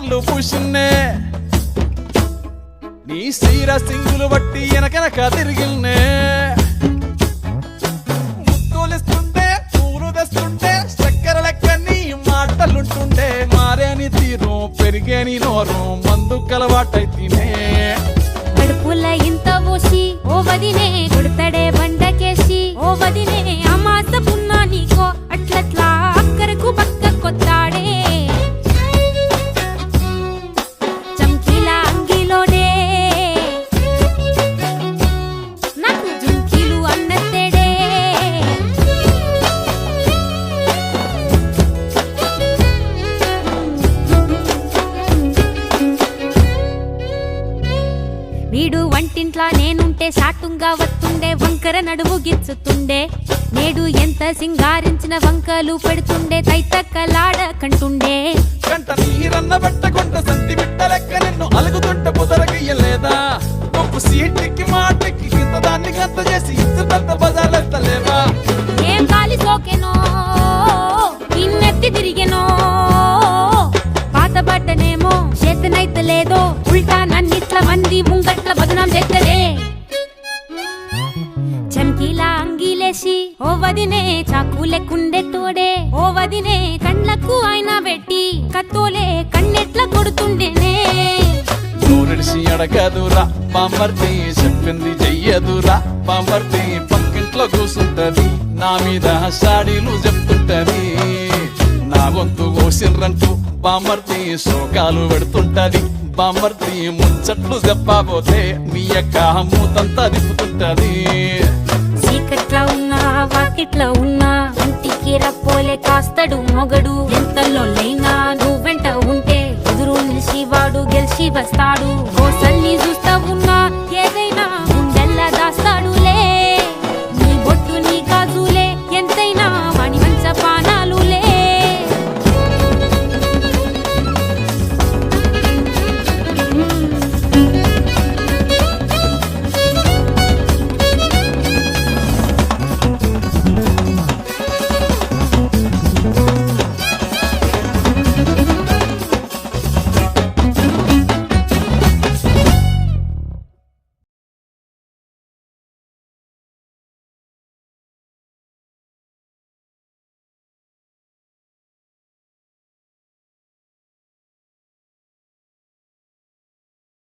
పౌడర్లు పూసిన్నే నీ సీర సింగులు బట్టి వెనకనక తిరిగిల్నే ముత్తులిస్తుంటే పూలు తెస్తుంటే చక్కెర లెక్క నీ మాటలుంటుండే మారేని తీరు పెరిగేని నోరు మందు కలవాటైతేనే కడుపుల ఇంత పోసి ఓ వదినే కొడతడే బండకేసి ఓ వదినే అమాస పున్నా నీకో అట్లట్లా అక్కరకు పక్క కొత్తాడే చంకీలా అంగిలోనే నాకు జుంకీలు అన్నత్తేడే వీడు వంటింట్లా నేనుంటే సాటుంగా వస్తుండే వంకర నడువు గిచ్చుతుండే నేడు ఎంత సింగారించిన వంకలు పెడుతుండే తైతక్కలాడ కంటుండే కంట నీరన్న బట్టకుంట సంతి బిట్ట లెక్క నిన్ను అలుగుతుంటే పుదరగయ్యలేదా గొప్ప సీటికి మాటకి ఇంత దాన్ని గంత చేసి ఇస్తున్నంత బజార్లెత్తలేవా ఏం గాలి సోకెనో ఇన్నెత్తి తిరిగెనో పాత బట్టనేమో చేతనైతే లేదో ఉల్టా నన్నిట్ల మంది ముంగట్ల బదనాం చేస్తలే చంకీలా అంగిలేసి ఓ వదినే చాకు లెక్కుండే తోడే ఓ వదినే కండ్లకు ఆయన పెట్టి కత్తోలే కన్నెట్ల కొడుతుండేనే నూరిడిసి అడగదురా బాంబర్తి చెప్పింది చెయ్యదురా బాంబర్తి పక్కింట్లో కూసుంటది నా మీద సాడీలు చెప్తుంటది నా గొంతు కోసిర్రంటూ బాంబర్తి శోకాలు పెడుతుంటది బాంబర్తి ముచ్చట్లు చెప్పబోతే మీ యొక్క మూతంతా దిప్పుతుంటది చీకట్లా ఉన్నా వాకిట్లా ఉన్నా ఇంటికి రప్పోలే కాస్తడు మొగడు ఎంతలో లైనా నువ్వెంట ఉంటే ఎదురు నిలిచి వాడు గెలిచి వస్తాడు